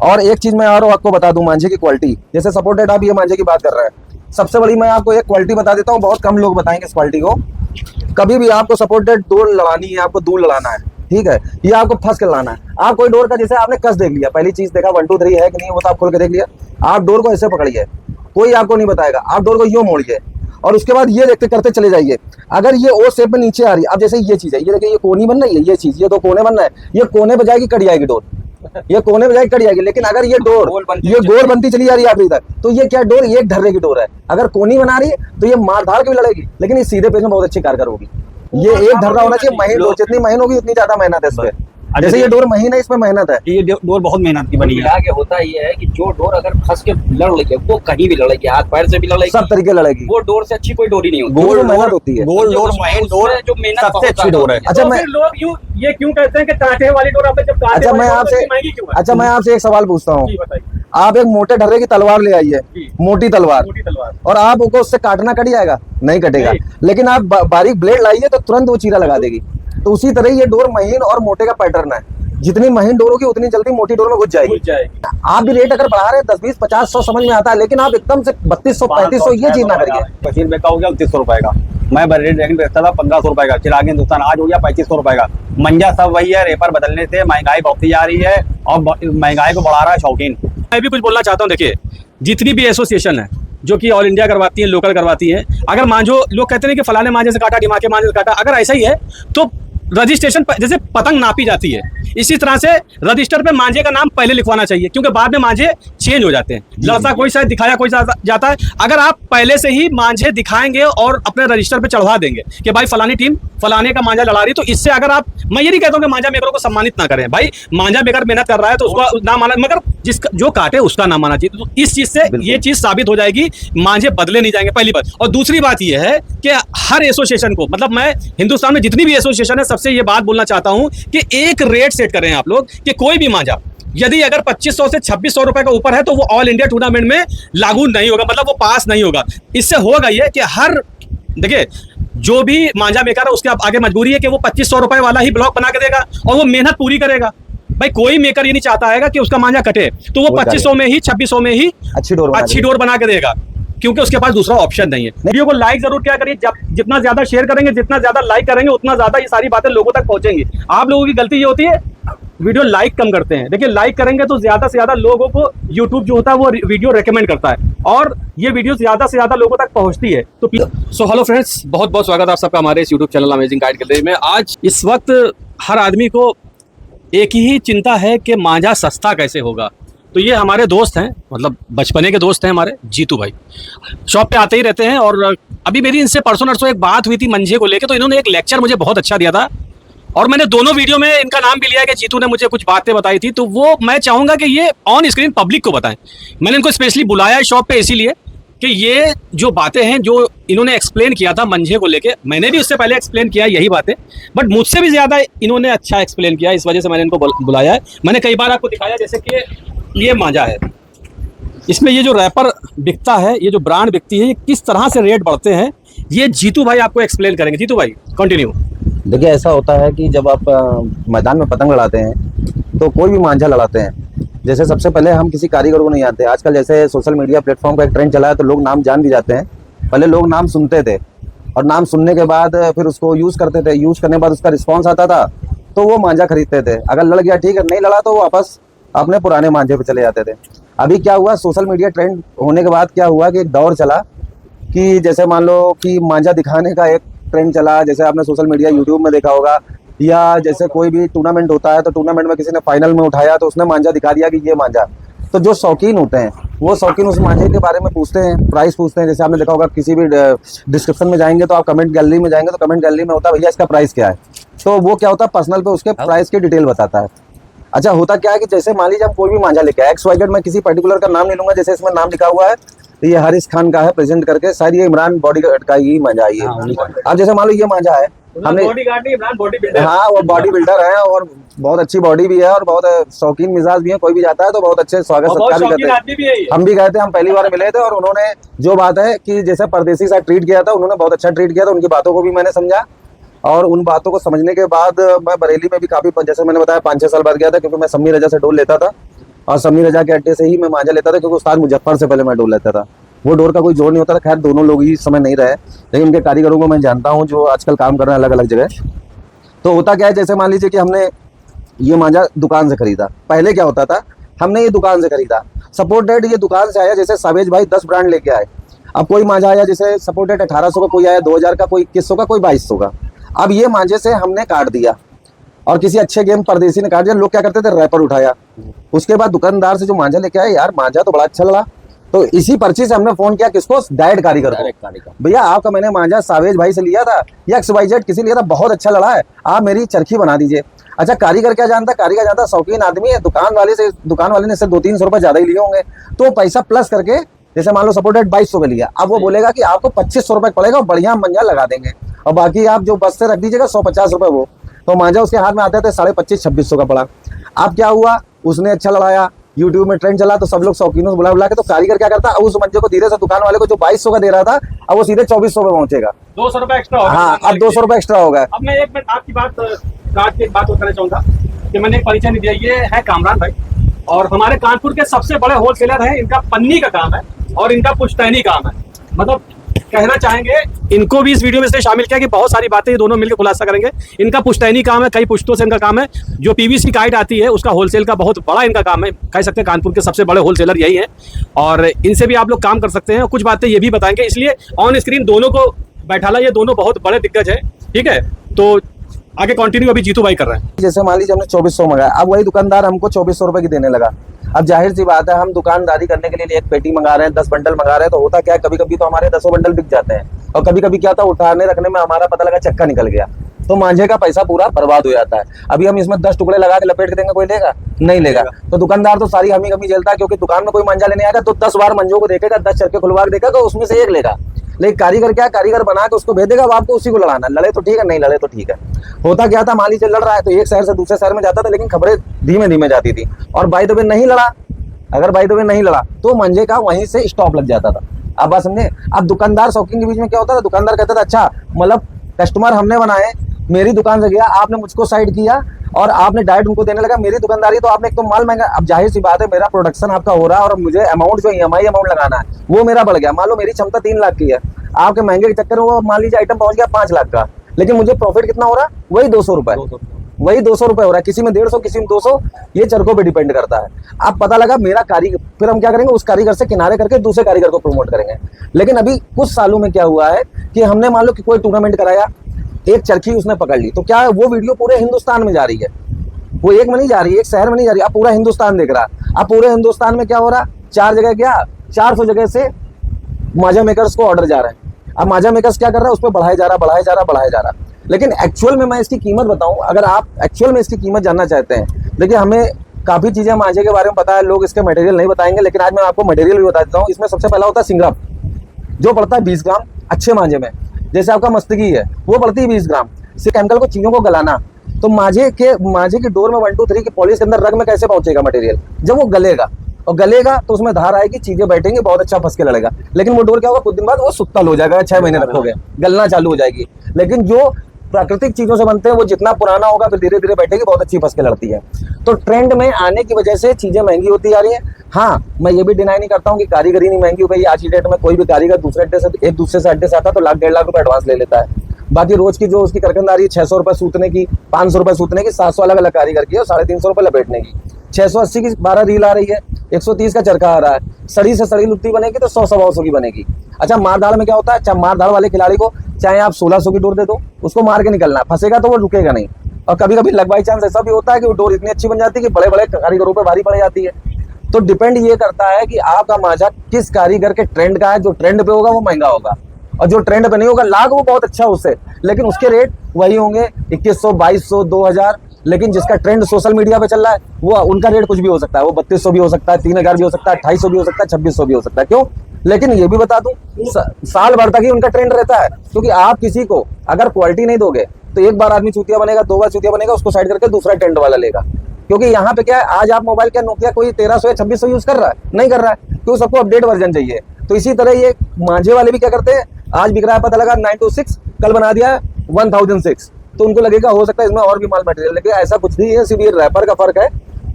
और एक चीज मैं और आपको बता दूं, मांझे की क्वालिटी, जैसे सपोर्टेड आप ये मांझे की बात कर रहे हैं, सबसे बड़ी मैं आपको एक क्वालिटी बता देता हूँ, बहुत कम लोग बताएंगे इस क्वालिटी को। कभी भी आपको सपोर्टेड डोर लड़ानी है, आपको दूर लड़ाना है, ठीक है, ये आपको फंस के लाना है। आप कोई डोर का जैसे आपने कस देख लिया, पहली चीज देखा 1 2 3 है कि नहीं, वो तो आप खोल के देख लिया। आप डोर को ऐसे पकड़िए, कोई आपको नहीं बताएगा, आप डोर को यूं मोड़िए और उसके बाद ये देखते करते चले जाइए। अगर ये ओ शेप में नीचे आ रही है, अब जैसे ये चीज है, ये देखिए, ये कोनी बन रही है, ये चीज, ये 2 कोने बन रहा है, ये कोने पे जाएगी कट जाएगी डोर, ये कोने पे जाएगी कट जाएगी। लेकिन अगर ये डोर ये गोल बनती चली जा रही है आखिरी तक, तो ये क्या डोर, एक ढर्रे की डोर है। अगर कोनी बना रही है तो ये मार धाड़ के भी लड़ेगी, लेकिन इस सीधे पेज में बहुत अच्छी कारगर होगी। ये एक धर्रा होना चाहिए, महीन डोर, जितनी महीन होगी उतनी ज्यादा मेहनत है इस पे। जैसे ये डोर महीन है, इसमें मेहनत है, ये डोर बहुत मेहनत की बनी है। आगे होता ये है कि जो डोर अगर फंस के लड़ लेगी, वो कहीं भी लड़ेगी, हाथ पैर से भी लड़ेगी, सब तरीके लड़ेगी। वो डोर से अच्छी कोई डोर ही नहीं होती। गोल मेहनत होती है, गोल डोर, महीन डोर जो मेहनत सबसे अच्छी डोर है। अच्छा, मैं लोग ये क्यों कहते हैं कि कांटे वाली डोर आपने जब अच्छा मैं आपसे एक सवाल पूछता हूँ। आप एक मोटे ढर्रे की तलवार ले आइए, मोटी तलवार, और आप उसको उससे काटना कट जाएगा? नहीं कटेगा। लेकिन आप बारीक ब्लेड लाइए तो तुरंत वो चीरा लगा देगी। तो उसी तरह ये डोर महीन और मोटे का पैटर्न है, जितनी महीन डोर होगी उतनी जल्दी मोटी डोर में घुस जाएगी। आप भी रेट अगर बढ़ा रहे हैं 10 20 50 100 समझ में आता है, लेकिन आप एकदम से 3200 3500 ये चीज ना करिए। मशीन बेचा हो गया 2900 रुपए का, मैं रेट बेचता था 1500 रुपए का, चिराग हिंदुस्तान आज हो गया 2500 रुपए का। मंजा सब वही है, रेपर बदलने से महंगाई बढ़ती जा रही है और महंगाई को बढ़ा रहा है शौकीन। मैं भी कुछ बोलना चाहता हूँ। देखिए, जितनी भी एसोसिएशन है जो कि ऑल इंडिया करवाती है, लोकल करवाती है, अगर मांझो लोग कहते हैं कि फलाने मांझे से काटा, ढिमाके मांझे से काटा, अगर ऐसा ही है तो रजिस्ट्रेशन जैसे पतंग नापी जाती है, इसी तरह से रजिस्टर पे मांझे का नाम पहले लिखवाना चाहिए, क्योंकि बाद में मांझे चेंज हो जाते हैं। लड़ता कोई शायद दिखाया कोई जाता है। अगर आप पहले से ही मांझे दिखाएंगे और अपने रजिस्टर पे चढ़वा देंगे कि भाई फलानी टीम फलाने का मांझा लड़ा रही, तो इससे अगर आप, मैं ये नहीं कहता हूँ कि मांझा मेकरों को सम्मानित ना करें, भाई मांझा मेकर मेहनत कर रहा है तो उसका नाम आना, मगर जिसका जो काटे उसका नाम आना चाहिए। तो इस चीज से ये चीज साबित हो जाएगी, मांझे बदले नहीं जाएंगे, पहली बात। और दूसरी बात ये है कि हर एसोसिएशन को, मतलब मैं हिंदुस्तान में जितनी भी एसोसिएशन है सबसे ये बात बोलना चाहता हूं कि एक रेट सेट करें आप लोग कि कोई भी मांझा यदि अगर 2500 से 2600 रुपए का ऊपर है तो वो ऑल इंडिया टूर्नामेंट में लागू नहीं होगा, मतलब वो पास नहीं होगा। इससे होगा ये कि हर, देखिए, जो भी मांझा मेकर है उसके आगे मजबूरी है कि वो 2500 रुपए वाला ही ब्लॉक बना के देगा और वो मेहनत पूरी करेगा। भाई कोई मेकर ये नहीं चाहता है कि उसका मांझा कटे, तो वो 2500 में ही 2600 में ही अच्छी डोर बना के देगा, क्योंकि उसके पास दूसरा ऑप्शन नहीं है। वीडियो को लाइक जरूर क्या करिए, जितना ज्यादा शेयर करेंगे, जितना ज्यादा लाइक करेंगे, उतना ज्यादा ये सारी बातें लोगों तक पहुंचेंगी। आप लोगों की गलती ये होती है, वीडियो लाइक कम करते हैं। देखिए, लाइक करेंगे तो ज्यादा से ज्यादा लोगों को यूट्यूब जो होता है वो वीडियो रेकमेंड करता है और ये वीडियो ज्यादा से ज्यादा लोगों तक पहुंचती है। तो हेलो फ्रेंड्स, बहुत बहुत स्वागत है आप सबका हमारे इस YouTube channel amazing guide gallery में। आज इस वक्त हर आदमी को एक ही चिंता है कि मांझा सस्ता कैसे होगा। तो ये हमारे दोस्त हैं, मतलब बचपने के दोस्त हैं हमारे, जीतू भाई। शॉप पे आते ही रहते हैं और अभी मेरी इनसे परसों नरसों एक बात हुई थी मंझे को लेके, तो इन्होंने एक लेक्चर मुझे बहुत अच्छा दिया था और मैंने दोनों वीडियो में इनका नाम भी लिया कि जीतू ने मुझे कुछ बातें बताई थी, तो वो मैं चाहूँगा कि ये ऑन स्क्रीन पब्लिक को बताएं। मैंने इनको स्पेशली बुलाया है शॉप पे इसीलिए कि ये जो बातें हैं जो इन्होंने एक्सप्लेन किया था मंझे को लेके, मैंने भी उससे पहले एक्सप्लेन किया यही बातें, बट मुझसे भी ज़्यादा इन्होंने अच्छा एक्सप्लेन किया, इस वजह से मैंने इनको बुलाया है। मैंने कई बार आपको दिखाया, जैसे कि ये मांझा है, इसमें ये जो रैपर बिकता है, ये जो ब्रांड बिकती है, ये किस तरह से रेट बढ़ते हैं, ये जीतू भाई आपको एक्सप्लेन करेंगे। जीतू भाई कंटिन्यू। देखिए, ऐसा होता है कि जब आप मैदान में पतंग लड़ाते हैं तो कोई भी मांझा लड़ाते हैं, जैसे सबसे पहले हम किसी कारीगर को नहीं आते। आजकल जैसे सोशल मीडिया प्लेटफॉर्म का एक ट्रेंड चला है तो लोग नाम जान भी जाते हैं। पहले लोग नाम सुनते थे और नाम सुनने के बाद फिर उसको यूज़ करते थे, यूज़ करने के बाद उसका रिस्पॉन्स आता था तो वो मांझा खरीदते थे। अगर लड़ गया ठीक है, नहीं लड़ा तो वो वापस अपने पुराने मांझे पे चले जाते थे। अभी क्या हुआ, सोशल मीडिया ट्रेंड होने के बाद क्या हुआ कि एक दौर चला कि जैसे मान लो कि मांझा दिखाने का एक ट्रेंड चला, जैसे आपने सोशल मीडिया यूट्यूब में देखा होगा, या जैसे कोई भी टूर्नामेंट होता है तो टूर्नामेंट में किसी ने फाइनल में उठाया तो उसने मांझा दिखा दिया कि ये मांझा। तो जो शौकीन होते हैं वो शौकीन उस मांझे के बारे में पूछते हैं, प्राइस पूछते हैं। जैसे आपने देखा होगा किसी भी डिस्क्रिप्शन में जाएंगे तो आप कमेंट गैलरी में जाएंगे तो कमेंट गैलरी में होता है भैया इसका प्राइस क्या है, तो वो क्या होता है पर्सनल पे उसके प्राइस की डिटेल बताता है। अच्छा, होता क्या है कि जैसे मान लीजिए हम कोई भी मांझा लेके आए, XYZ, मैं किसी पर्टिकुलर का नाम नहीं लूंगा, जैसे इसमें नाम लिखा हुआ है ये हारिस खान का है प्रेजेंट करके, शायद ये इमरान बॉडीगार्ड का ही मांझा है। अब जैसे मान लो ये मांझा है, हमने हाँ वो बॉडी बिल्डर है और बहुत अच्छी बॉडी भी है और बहुत शौकीन मिजाज भी है, कोई भी जाता है तो बहुत अच्छे स्वागत सत्कार भी करते हैं। हम भी गए थे, हम पहली बार मिले थे और उन्होंने जो बात है कि जैसे परदेसी सा ट्रीट किया था, उन्होंने बहुत अच्छा ट्रीट किया था। उनकी बातों को भी मैंने समझा और उन बातों को समझने के बाद मैं बरेली में भी काफी, जैसे मैंने बताया 5-6 साल बाद गया था, क्योंकि मैं सम्मी रजा से डोल लेता था और समीर रजा के अड्डे से ही मैं मांझा लेता था, क्योंकि उस्ताद मुजफ्फर से पहले मैं डोर लेता था। वो डोर का कोई जोर नहीं होता था। खैर दोनों लोग ही इस समय नहीं रहे, लेकिन उनके कारीगरों को मैं जानता हूँ जो आजकल काम कर रहे हैं अलग अलग जगह। तो होता क्या है, जैसे मान लीजिए कि हमने ये मांझा दुकान से खरीदा। पहले क्या होता था, हमने ये दुकान से खरीदा, सपोर्टेड ये दुकान से आया, जैसे सावेज भाई 10 ब्रांड लेके आए। अब कोई मांझा आया जैसे सपोर्टेड 1800 का, कोई आया 2000 का, कोई 2100 का, कोई 2200 का। अब ये मांझे से हमने काट दिया और किसी अच्छे गेम परदेसी ने काट दिया। लोग क्या करते थे, रैपर उठाया, उसके बाद दुकानदार से जो मांझा लेके आए, यार मांझा तो बड़ा अच्छा लगा, तो इसी पर्ची से हमने फोन किया किसको, डायरेक्ट कारीगर को, भैया आपका मैंने मांझा सावेज भाई से लिया था या XYZ किसी लिया था, बहुत अच्छा लगा है, आप मेरी चरखी बना दीजिए। अच्छा कारीगर क्या जानता है, कारीगर जानता है शौकीन आदमी है, दुकान वाले ने सिर्फ 200-300 रुपए ज्यादा ही लिए होंगे, तो पैसा प्लस करके, जैसे मान लो सपोर्टेड 2200 का लिया, अब वो बोलेगा कि आपको 2500 रुपए पड़ेगा और बढ़िया मंजा लगा देंगे, और बाकी आप जो बस से रख दीजिएगा 150 रुपए वो। तो मांझा उसके हाथ में आते थे 2550-2600 का पड़ा। अब क्या हुआ, उसने अच्छा लड़ाया, यूट्यूब में ट्रेंड चला, तो सब लोग शौकीनों बुला बुला के, तो कारीगर क्या करता है, उस मंजे को धीरे से दुकान वाले को जो 2200 का दे रहा था, अब वो सीधे 2400 पे पहुंचेगा, 200 रुपए एक्स्ट्रा होगा। हाँ अब 200 रुपए एक्स्ट्रा होगा। अब मैं एक मिनट आपकी बात काट के एक बात और करना चाहूंगा कि मैंने एक परिचय नहीं दिया। ये है कामरान भाई, और हमारे कानपुर के सबसे बड़े होलसेलर हैं। इनका पन्नी का काम है और इनका पुश्तैनी काम है। मतलब कहना चाहेंगे इनको भी इस वीडियो में इसलिए शामिल किया कि बहुत सारी बातें ये दोनों मिलकर खुलासा करेंगे। इनका पुश्तैनी काम है, कई पुश्तों से इनका काम है। जो PVC काइट आती है उसका होलसेल का बहुत बड़ा इनका काम है। कह सकते हैं कानपुर के सबसे बड़े होलसेलर यही हैं, और इनसे भी आप लोग काम कर सकते हैं। कुछ बातें ये भी बताएंगे, इसलिए ऑन स्क्रीन दोनों को बैठाला, ये दोनों बहुत बड़े दिग्गज है। ठीक है, तो आगे कंटिन्यू अभी जीतू भाई कर रहे हैं। जैसे मान लीजिए हमने 2400 मंगाया, अब वही दुकानदार हमको 2400 रुपए की देने लगा। अब जाहिर सी बात है, हम दुकानदारी करने के लिए एक पेटी मंगा रहे हैं, 10 बंडल मंगा रहे हैं, तो होता क्या है, कभी कभी तो हमारे 10 बंडल बिक जाते हैं, और कभी कभी क्या होता है, उठाने रखने में हमारा पता लगा चक्का निकल गया, तो मांझे का पैसा पूरा बर्बाद हो जाता है। अभी हम इसमें 10 टुकड़े लगा के लपेट के देंगे, कोई लेगा नहीं लेगा, तो दुकानदार तो सारी हमी कमी झेलता है, क्योंकि दुकान में कोई मांझा लेने आएगा तो 10 बार मंजों को देखेगा, 10 चरखे खुलवा के देखेगा, तो उसमें से एक लेगा। लेकिन कारीगर क्या, कारीगर बना के उसको भेज देगा, अब आपको उसी को लड़ाना, लड़े तो ठीक है, नहीं लड़े तो ठीक है। होता क्या था, मान लीजिए लड़ रहा है तो एक शहर से दूसरे शहर में जाता था, लेकिन खबरें धीमे धीमे जाती थी, और बाय द वे नहीं लड़ा, अगर बाय द वे नहीं लड़ा तो मंजे का वहीं से स्टॉप लग जाता था। अब बात समझे। अब दुकानदार शौकीन के बीच में क्या होता था, दुकानदार कहता था अच्छा मतलब कस्टमर हमने बनाए, मेरी दुकान से गया, आपने मुझको साइड किया और आपने डायरेक्ट उनको देने लगा, मेरी दुकानदारी तो आपने एक तो माल महंगा। अब जाहिर सी बात है, मेरा प्रोडक्शन आपका हो रहा है और मुझे अमाउंट जो EMI अमाउंट लगाना है वो मेरा बढ़ गया। मान लो मेरी क्षमता 3 लाख की है, आपके महंगे के चक्कर में वो मान लीजिए आइटम पहुंच गया 5 लाख का, लेकिन मुझे प्रॉफिट कितना हो रहा है, वही 200 रुपए, वही 200 रुपए हो रहा है, किसी में 150 किसी में 200, ये चरखों पे डिपेंड करता है। अब पता लगा मेरा कारीगर, फिर हम क्या करेंगे, उस कारीगर से किनारे करके दूसरे कारीगर को प्रमोट करेंगे। लेकिन अभी कुछ सालों में क्या हुआ है कि हमने मान लो कि कोई टूर्नामेंट कराया, एक चरखी उसने पकड़ ली, तो क्या वो वीडियो पूरे हिंदुस्तान में जा रही है, वो एक में नहीं जा रही, एक शहर में नहीं जा रही, अब पूरा हिंदुस्तान देख रहा है। अब पूरे हिंदुस्तान में क्या हो रहा, 4 जगह क्या 400 जगह से मांझा मेकर्स को ऑर्डर जा रहे हैं। अब मांझा मेकर्स क्या कर रहा है, उस पर बढ़ाया जा रहा। लेकिन एक्चुअल में मैं इसकी कीमत बताऊं, अगर आप एक्चुअल में इसकी कीमत जानना चाहते हैं, देखिए हमें काफी चीजें मांझे के बारे में पता है, लोग इसके मटेरियल नहीं बताएंगे, लेकिन आज मैं आपको मटेरियल भी बता देता हूँ। इसमें सबसे पहला होता है सिंगरम, जो पड़ता है 20 ग्राम अच्छे मांझे में। जैसे आपका मस्तगी है वो पड़ती है 20 ग्राम। से केमिकल को चीजों को गलाना, तो मांझे की डोर में 1 2 3 की पॉलिश के अंदर रग में कैसे पहुंचेगा मटेरियल, जब वो गलेगा, और गलेगा तो उसमें धार आएगी, चीजें बैठेंगी, बहुत अच्छा फंस के लड़ेगा। लेकिन वो डोर क्या होगा, कुछ दिन बाद वो सुत्तल हो जाएगा, 6 महीने रखोगे गलना चालू हो जाएगी। लेकिन जो प्राकृतिक चीजों से बनते हैं वो जितना पुराना होगा फिर धीरे धीरे बैठेगी, बहुत अच्छी फंस के लड़ती है। तो ट्रेंड में आने की वजह से चीजें महंगी होती जा रही है। हाँ, मैं ये भी डिनाई नहीं करता हूँ कि कारीगरी नहीं महंगी हो गई। आज की डेट में कोई भी कारीगर एक दूसरे से अड्डे से आता है तो लाख 1.5 लाख रुपए एडवांस ले लेता है। बाकी रोज की जो उसकी करकंद आ रही है 600 रुपए सूतने की, 500 रुपए सूतने की, 700 अलग अलग कारीगर की और 350 रुपए लपेटने की, 680 की 12 रील आ रही है, 130 का चरखा आ रहा है। सड़ी से सड़ी लुत्ती बनेगी तो 100-125 की बनेगी। अच्छा मारधाड़ में क्या होता है, मारधाड़ वाले खिलाड़ी को चाहे आप 1600 की डोर दे दो, उसको मार के निकलना, फंसेगा तो वो रुकेगा नहीं। और कभी कभी लक बाई चांस ऐसा भी होता है कि वो डोर इतनी अच्छी बन जाती है कि बड़े बड़े कारीगरों पर भारी पड़ जाती है। तो डिपेंड ये करता है कि आपका मांझा किस कारीगर के ट्रेंड का है। जो ट्रेंड पे होगा वो महंगा होगा, और जो ट्रेंड पे नहीं होगा लाग वो बहुत अच्छा उससे, लेकिन उसके रेट वही होंगे 2100, 2200, 2000। लेकिन जिसका ट्रेंड सोशल मीडिया पे चल रहा है वो उनका रेट कुछ भी हो सकता है, वो 3200 भी हो सकता है, 3000 भी हो सकता है, 2800 भी हो सकता है, 2600 भी हो सकता है। क्यों? लेकिन ये भी बता दूं, साल भर तक ही उनका ट्रेंड रहता है, क्योंकि आप किसी को अगर क्वालिटी नहीं दोगे तो एक बार आदमी चूतिया बनेगा, 2 बार चूतिया बनेगा, उसको साइड करके दूसरा ट्रेंड वाला लेगा। क्योंकि यहाँ पे क्या है, आज आप मोबाइल क्या नोकिया कोई 1300 या 2600 यूज कर रहा है, नहीं कर रहा है, क्योंकि सबको अपडेट वर्जन चाहिए। तो इसी तरह ये मांझे वाले भी क्या करते हैं, आज बिक रहा है पता लगा 926, कल बना दिया 1006, तो उनको लगेगा हो सकता है इसमें और भी माल मटेरियल, लेकिन ऐसा कुछ नहीं है, सिर्फ ये रैपर का फर्क है,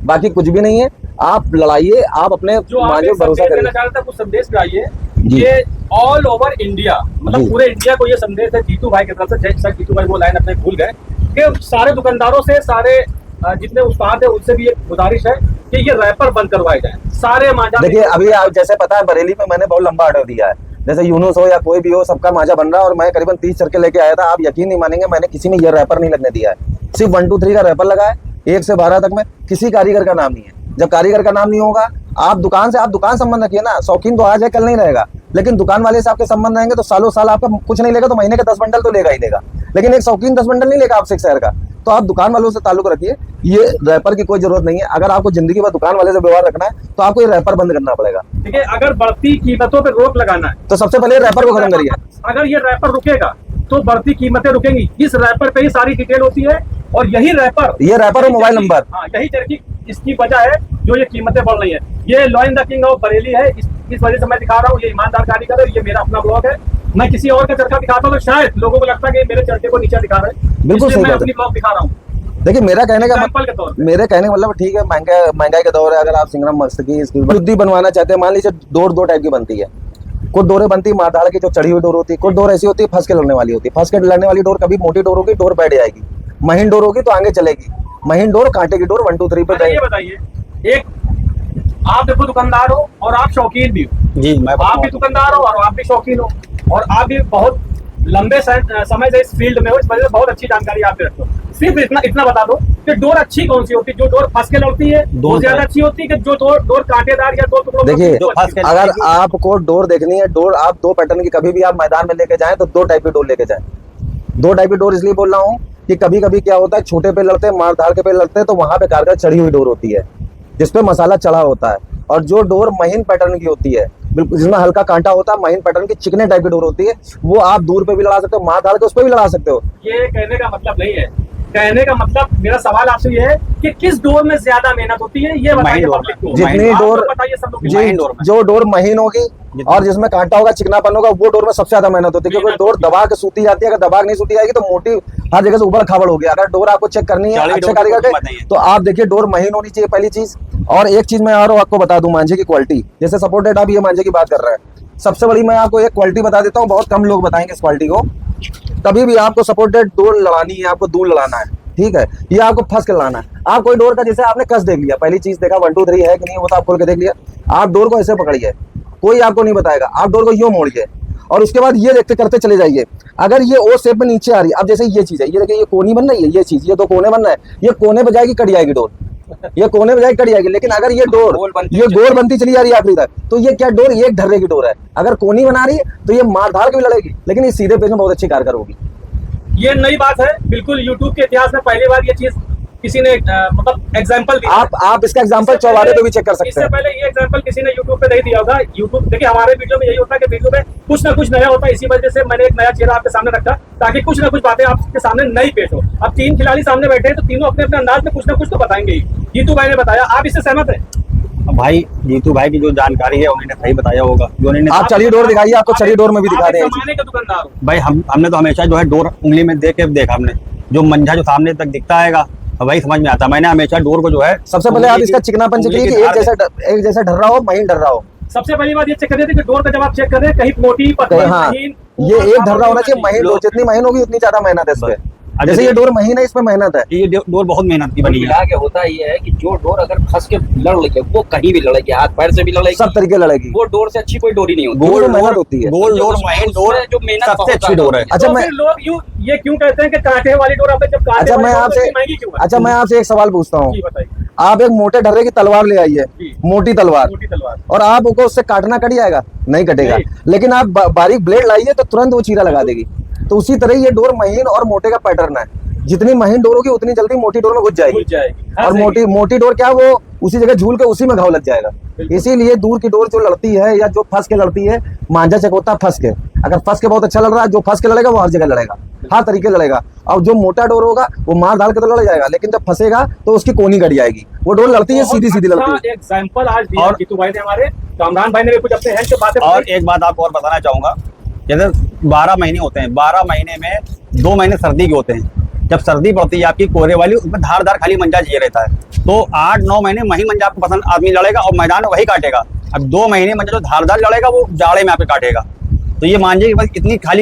बाकी कुछ भी नहीं है। आप लड़ाइए, आप अपने जो आप मांझे एक पर भरोसा संदेश देना करिए। चाह रहे थे, कुछ संदेश भी आइए। जी। ये ऑल ओवर इंडिया, मतलब जी। पूरे इंडिया को ये संदेश है जीतू भाई की तरफ से। जय सर, जीतू भाई वो लाइन अपने भूल गए कि सारे दुकानदारों से, सारे जितने उस्ताद है उनसे भी एक गुजारिश है कि ये रैपर बंद करवाए जाए सारे मांझा। देखिए अभी आप जैसे पता है बरेली में मैंने बहुत लंबा ऑर्डर दिया है, जैसे यूनुस हो या कोई भी हो, सबका मांझा बन रहा है और मैं करीबन 30 चरखे लेके आया था। आप यकीन नहीं मानेंगे, मैंने किसी में ये रैपर नहीं लगने दिया है, सिर्फ 1 2 3 का रैपर लगा है, 1 से 12 तक में। किसी कारीगर का नाम नहीं है। जब कारीगर का नाम नहीं होगा, आप दुकान संबंध रखिए ना। शौकीन तो आज है, कल नहीं रहेगा, लेकिन दुकान वाले से आपके संबंध रहेंगे तो सालों साल आपका कुछ नहीं लेगा तो महीने के 10 बंडल तो लेगा ही लेगा, लेकिन एक शौकीन 10 बंडल नहीं लेगा आपसे एक शहर का। तो आप दुकान वालों से ताल्लुक रखिए, ये रैपर की कोई जरूरत नहीं है। अगर आपको जिंदगी भर दुकान वाले से व्यवहार रखना है तो आपको ये रैपर बंद करना पड़ेगा। देखिए, अगर बढ़ती कीमतों पर रोक लगाना है तो सबसे पहले रैपर को खत्म करिए। अगर ये रैपर रुकेगा तो बढ़ती कीमतें रुकेंगी। इस रैपर पे ही सारी डिटेल होती है और यही रैपर, ये रैपर और मोबाइल नंबर, हाँ यही चरखी इसकी वजह है जो ये कीमतें बढ़ रही है। ये law in the king of Bareilly है, इस वजह से मैं दिखा रहा हूँ। ये ईमानदार कारीगर है, ये मेरा अपना ब्लॉग है। मैं किसी और का चरखा दिखाता हूँ तो शायद लोगों को लगता है कि मेरे चरखे को नीचे दिखा रहे हैं, बिल्कुल इसलिए सही मैं बात है। अपनी ब्लॉग दिखा रहा हूँ देखिए मेरा कहने का एग्जाम्पल के तौर पे। मतलब ठीक है, महंगाई का दौर है। अगर आप सिंगरम मस्ती इसकी बुद्धि बनवाना चाहते हैं, मान लीजिए डोर 2 टाइप की बनती है। कुछ डोरें बनती है मारधाड़ की, जो चढ़ी हुई डोर होती है। कुछ डोर ऐसी होती है फंस के लड़ने वाली होती है। फंस के लड़ने वाली डोर कभी मोटी डोर होगी, डोर बैठ जाएगी। महीन डोर होगी तो आगे चलेगी। महीन डोर, कांटे की डोर 1 2 3 पे अच्छा, ये बताइए, एक आप देखो दुकानदार हो और आप शौकीन भी हो। जी, मैं आप भी दुकानदार हो और आप भी शौकीन हो, और आप भी बहुत लंबे समय से इस फील्ड में हो, इस वजह से बहुत अच्छी जानकारी आप भी रखते हो। सिर्फ इतना बता दो कि डोर अच्छी कौन सी होती है? जो डोर फंस के लड़ती है वो ज्यादा अच्छी होती है कि जो डोर कांटेदार या 2 टुकड़ों देखिए, जो फंस के अगर आपको डोर देखनी है, डोर आप 2 पैटर्न की कभी भी आप मैदान में लेके जाएं तो 2 टाइप की डोर लेके जाएं। 2 टाइप की डोर इसलिए बोल रहा हूँ कि कभी कभी क्या होता है, छोटे पे लड़ते हैं, मारधाड़ के पे लड़ते हैं, तो वहां पे कारगर चढ़ी हुई डोर होती है जिसपे मसाला चढ़ा होता है। और जो डोर महीन पैटर्न की होती है, बिल्कुल जिसमें हल्का कांटा होता है, महीन पैटर्न की चिकने टाइप की डोर होती है, वो आप दूर पे भी लड़ा सकते हो, मारधाड़ के उस पर भी लड़ा सकते हो। ये कहने का मतलब नहीं है। कहने का मतलब, मेरा सवाल आपसे ये है कि किस डोर में ज्यादा मेहनत होती है, ये बताइए पब्लिक को। जितनी आप डोर लोग बताइए सब लोग। जी, जो डोर महीन होगी और जिसमें कांटा होगा, चिकनापन होगा, वो डोर में सबसे ज्यादा मेहनत होती है, क्योंकि डोर दबा के सूती जाती है। अगर दबा के नहीं सूती जाएगी तो मोटी हर जगह से उबड़ खाबड़ होगी। अगर डोर आपको चेक करनी है अच्छे कारीगर के, तो आप देखिए डोर महीन होनी चाहिए, पहली चीज। और एक चीज मैं और आपको बता दूं, मांझे की क्वालिटी, जैसे सपोर्टेड आप ये मांझे की बात कर रहे हैं, सबसे बड़ी मैं आपको एक क्वालिटी बता देता हूँ, बहुत कम लोग बताएंगे इस क्वालिटी को। कभी भी आपको सपोर्टेड डोर लड़ानी है, आपको दूर लड़ाना है, ठीक है, ये आपको फंस के लाना है। आप कोई डोर का, जैसे आपने कस देख लिया, पहली चीज देखा 1 2 3 है कि नहीं, वो तो आप खोल के देख लिया। आप डोर को ऐसे पकड़िए, कोई आपको नहीं बताएगा। आप डोर को यूं मोड़िए और उसके बाद ये देखते करते चले जाइए। अगर ये ओ शेप में नीचे आ रही है, अब जैसे ये चीज है, ये देखिए ये कोनी बन रही है, ये चीज, ये 2 कोने बन रहा है, ये कोने बजाएगी कट जाएगी डोर, ये कोने बजाएगी कट जाएगी। लेकिन अगर ये डोर ये गोल बनती चली जा रही है आखिरी तक, तो ये क्या डोर एक ढर्रे की डोर है। अगर कोनी बना रही है तो ये मारधाड़ के भी लड़ेगी, लेकिन इस सीधे पेज में बहुत अच्छी कारगर होगी। ये नई बात है बिल्कुल। यूट्यूब के इतिहास में पहली बार ये चीज किसी ने मतलब एग्जांपल दिया। आप इसका एग्जांपल चौबारे पे भी चेक कर सकते इससे हैं। पहले ये एग्जांपल किसी ने यूट्यूब पे नहीं दिया होगा। यूट्यूब देखिए, हमारे वीडियो में यही होता है कि वीडियो में कुछ ना कुछ नया होता है, इसी वजह से मैंने एक नया चेहरा आपके सामने रखा, ताकि कुछ ना कुछ बातें आपके सामने नई पेश हो। अब 3 खिलाड़ी सामने बैठे हैं तो तीनों अपने अपने अंदाज में कुछ ना कुछ तो बताएंगे ही। जीतू भाई ने बताया, आप इससे सहमत हैं? भाई जीतू भाई की जो जानकारी है उन्होंने सही बताया होगा। जो उन्होंने आप चलिए डोर दिखाइए, आपको चलिए डोर में भी दिखा आप दें। एक जमाने के दुकानदार हो। भाई हमने तो हमेशा जो है डोर उंगली में देख के देखा, हमने जो मंझा जो सामने तक दिखता है वही समझ में आता। मैंने हमेशा डोर को जो है, सबसे पहले आप इसका चिकनापन चेक कीजिए कि एक जैसा ढर रहा हो, महीन ढर रहा हो। सबसे पहली बात ये चेक कर रहे थे कि डोर का जब आप चेक कर रहे हैं, कहीं मोटी पतली हाँ, महीन, ये एक ढर रहा होना चाहिए, महीन डोर। जितनी महीन होगी उतनी ज्यादा मेहनत है इस पे। जैसे ये डोर महीन है, इसमें मेहनत है। ये डोर बहुत मेहनत की बनी है। मिला के होता ये है कि जो डोर अगर फंस के लड़ लगे, वो कहीं भी लड़ेगी, हाथ पैर से भी लड़ेगी, सब तरीके लड़ेगी। वो डोर से अच्छी कोई डोरी नहीं होती। गोल मेहनत होती है। गोल डोर, महीन डोर जो मेहनत सबसे बहुत अच्छी डोर है। अच्छा, तो मैं फिर लोग ये क्यों कहते हैं कि कांटे वाली डोर, आपने जब कांटे अच्छा वाली मैं डोर आपसे इतनी महंगी क्यों है? अच्छा मैं आपसे एक सवाल पूछता हूँ। जी बताइए। आप एक मोटे ढर्रे की तलवार ले आइए, जी। मोटी तलवार, मोटी तलवार, और आप उसको उससे काटना कट जाएगा? नहीं कटेगा। नहीं। लेकिन आप बारीक ब्लेड लाइए तो तुरंत वो चीरा लगा देगी। तो उसी तरह ये डोर महीन और मोटे का पैटर्न है। जितनी महीन डोर होगी उतनी जल्दी मोटी डोर में घुस जाएगी। घुस जाएगी। और मोटी डोर क्या, वो उसी जगह झूल के उसी में घाव लग जाएगा। बिल्कुल। इसीलिए दूर की डोर जो लड़ती है या जो फंस के लड़ती है, मांझा चेक होता है फंस के। अगर फंस के बहुत अच्छा लड़ रहा है, जो फंस के लड़ेगा वो हर जगह लड़ेगा, हर तरीके लड़ेगा। और जो मोटा डोर होगा वो मार डाल के तो लड़ जाएगा, लेकिन जब फंसेगा तो उसकी कोनी कट जाएगी। वो डोर लड़ती है, सीधी सीधी लड़ती है। एग्जाम्पल आज दिया और जीतू भाई ने, हमारे कामरान भाई ने भी कुछ अपने हैंड से बातें और एक बात आपको और बताना चाहूंगा, जैसे 12 महीने होते हैं, 12 महीने में 2 महीने सर्दी के होते हैं। जब सर्दी पड़ती है आपकी कोहरे वाली, उसमें धारदार खाली मंजा चाहिए रहता है। तो 8-9 महीने वही मंजा आपको पसंद आदमी लड़ेगा और मैदान में वही काटेगा। अब 2 महीने मंजा जो धारदार लड़ेगा वो जाड़े में आपके काटेगा। तो ये मान जाइए कि बस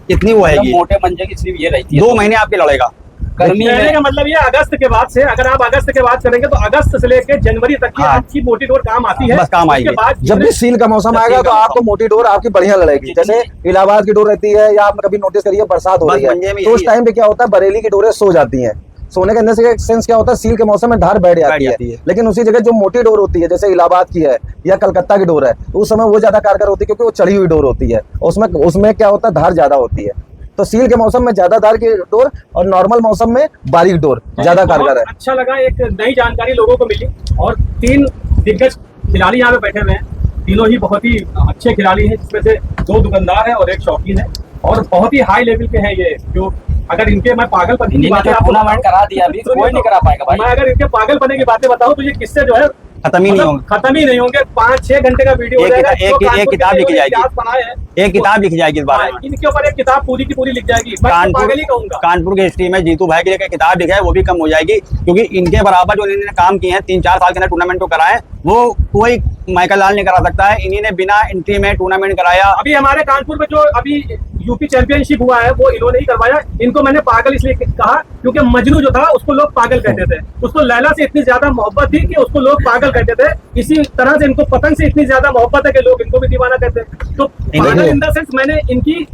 इतनी वो है, मोटे मंजे की सिर्फ ये रहती है, 2 महीने आपके लड़ेगा। गर्मी कहने में का मतलब ये अगस्त के बाद से, अगर आप अगस्त के बाद करेंगे तो अगस्त से लेकर जनवरी तक की हाँ। आपकी मोटी डोर काम आती है। बस काम आएगी। उसके बाद जब भी सील का मौसम जब आएगा सील तो का आपको मौसम। मोटी डोर आपकी बढ़िया लड़ेगी। जैसे इलाहाबाद की डोर रहती है, या आप कभी नोटिस करिए बरसात हो बस रही मंजे है में तो उस यही है। टाइम पे क्या होता है, बरेली की डोरें सो जाती हैं। सोने के अंदर से एक सेंस क्या होता है, सील के मौसम में धार बैठ जाती जाती है। है। लेकिन उसी जगह जो मोटी डोर होती है, जैसे इलाहाबाद की है या कलकत्ता की डोर है, तो उस समय वो ज्यादा कारगर होती है क्योंकि वो चढ़ी हुई डोर होती है। उसमें क्या होता है, धार ज्यादा होती है। तो सील के मौसम में ज्यादा धार की डोर और नॉर्मल मौसम में बारीक डोर ज्यादा कारगर है। बहुत अच्छा लगा, एक नई जानकारी लोगों को मिली। और 3 दिग्गज खिलाड़ी यहाँ पे बैठे हुए हैं, तीनों ही बहुत ही अच्छे खिलाड़ी हैं, जिसमें से 2 दुकानदार हैं और 1 शौकीन है, और बहुत ही हाई लेवल के हैं ये। जो अगर इनके मैं पागलपन की इन्होंने बातें तो आपको टूर्नामेंट बताऊं, करा दिया, अभी कोई नहीं करा पाएगा भाई। मैं अगर इनके पागलपने की बातें बताऊं तो ये किससे जो है खत्म ही नहीं मतलब होंगे। खत्म ही नहीं होंगे। 5-6 घंटे का वीडियो हो एक जाएगा। किताब- जो एक कानपुर किताब के लिखी इन्होंने जाएगी। इतिहास बनाए हैं, एक किताब लिखी जाएगी इस बार। हाँ, इनके ऊपर एक किताब पूरी की पूरी लिख जाएगी। मैं तो पागल ही कहूंगा। कानपुर की हिस्ट्री में जीतू भाई की जो किताब लिखा है वो भी कम हो जाएगी, क्योंकि इनके बराबर जो इन्होंने काम किए हैं 3-4 साल के अंदर टूर्नामेंट को कराए, वो कोई माइकल लाल नहीं करा सकता है। इन्हीं ने बिना एंट्री में टूर्नामेंट कराया। अभी हमारे कानपुर में जो अभी यूपी चैंपियनशिप हुआ है वो इन्होंने ही करवाया। इनको मैंने पागल इसलिए कहा क्योंकि मजनू जो था उसको लोग पागल कहते थे। उसको लैला से इतनी ज्यादा मोहब्बत थी कि उसको लोग पागल कहते थे। इसी तरह से इनको पतंग से इतनी ज्यादा मोहब्बत है कि लोग इनको भी दीवाना कहते हैं। तो पागल इन द सेंस मैंने इनकी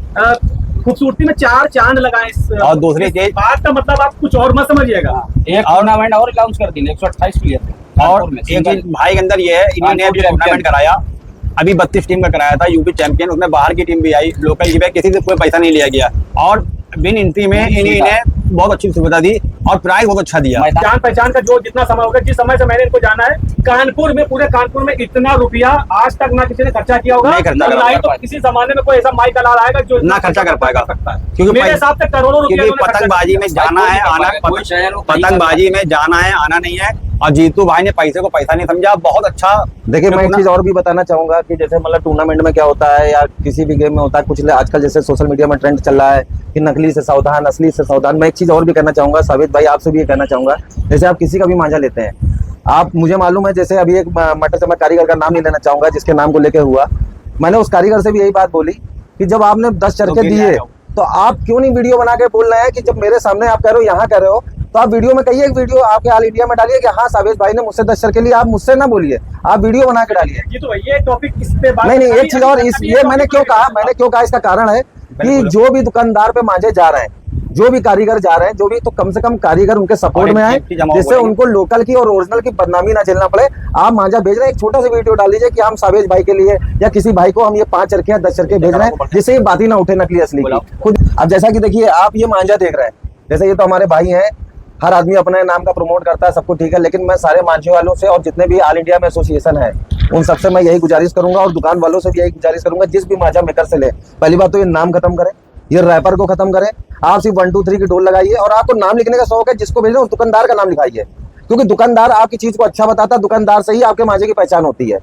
खूबसूरती में 4 चांद लगाए इस और दूसरी इस चीज- बात का मतलब आप कुछ और मत समझिएगा। एक टूर्नामेंट और अनाउंस कर दी, 128 प्लेयर थे और कानपुर में, एक सिंगल। चीज भाई के अंदर ये है, इन्होंने अभी कानपुर टूर्नामेंट चैंपियन। कराया, अभी 32 टीम का कराया था यूपी चैंपियन। उसमें बाहर की टीम भी आई, लोकल की भी आई, किसी से कोई पैसा नहीं लिया गया और बिन एंट्री में इन्हीं ने बहुत अच्छी सुविधा दी और प्राइस बहुत अच्छा दिया। मैदान- जान पहचान का जो जितना समय होगा, जिस समय से मैंने इनको जाना है, कानपुर में पूरे कानपुर में इतना रुपया आज तक ना किसी ने खर्चा किया होगा, नहीं खर्चा और करा ना ही तो पाएगा। किसी जमाने में कोई ऐसा माइक लाल आएगा जो इतना ना खर्चा कर पाएगा। सकता है। क्योंकि मेरे हिसाब से करोड़ों रुपया क्योंकि इन्होंने खर्चा पतंगबाजी में किया। जाना कोई है, नहीं कर आना पाएगा, कोई शहर हो, कहीं पतंगबाजी में जाना है, आना नहीं है। और जीतू भाई ने पैसे को पैसा नहीं समझा, बहुत अच्छा। देखिए, मैं एक चीज और भी बताना चाहूंगा कि जैसे मतलब टूर्नामेंट में क्या होता है या किसी भी गेम में होता है, कुछ आजकल जैसे सोशल मीडिया में ट्रेंड चल रहा है कि नकली से सावधान, असली से सावधान। मैं एक चीज और भी कहना चाहूंगा, साबित भाई आपसे भी ये कहना चाहूंगा, जैसे आप किसी का भी मांझा लेते हैं, आप मुझे मालूम है, जैसे अभी एक मटर से मैं कारीगर का नाम नहीं लेना चाहूंगा जिसके नाम को लेके हुआ, मैंने उस कारीगर से भी यही बात बोली कि जब आपने 10 चरखे दिए तो आप क्यों नहीं वीडियो बना के बोल रहे हैं कि जब मेरे सामने आप कह रहे हो, यहाँ कह रहे हो, तो आप वीडियो में कहिए, एक वीडियो आपके ऑल इंडिया में डालिए कि हाँ साबित भाई ने मुझसे 10 चरखे लिए। आप मुझसे ना बोलिए, आप वीडियो बना के डालिए। ये तो ये टॉपिक इस पे बात नहीं, अभी- एक चीज और, अभी इस ये ये topic मैंने क्यों कहा, इसका कारण है कि जो भी दुकानदार पे मांझे जा रहे हैं, जो भी कारीगर जा रहे हैं, जो भी, तो कम से कम कारीगर उनके सपोर्ट में आए, जिससे उनको लोकल की और ओरिजिनल की बदनामी ना झेलना पड़े। आप मांझा भेज रहे हैं, एक छोटा सा वीडियो डाल दीजिए कि हम सावेज भाई के लिए या किसी भाई को हम ये 5 चरखे या 10 चरखे भेज रहे हैं, जिससे ये बात ही ना उठे नकली असली की खुद। अब जैसा कि देखिए, आप ये मांझा देख रहे हैं, जैसे ये तो हमारे भाई हैं, हर आदमी अपने नाम का प्रमोट करता है, सबको ठीक है, लेकिन मैं सारे मांझे वालों से और जितने भी ऑल इंडिया में एसोसिएशन है उन सबसे मैं यही गुजारिश करूंगा और दुकान वालों से भी यही गुजारिश करूंगा, जिस भी मांझा मेकर से ले, पहली बात तो ये नाम खत्म करें, ये रैपर को खत्म करें। आप सिर्फ 1 2 3 की ढोल लगाइए और आपको नाम लिखने का शौक है, जिसको भेज रहे हैं उस दुकानदार का नाम लिखाइए, क्योंकि दुकानदार आपकी चीज को अच्छा बताता है, दुकानदार से ही आपके मांझे की पहचान होती है।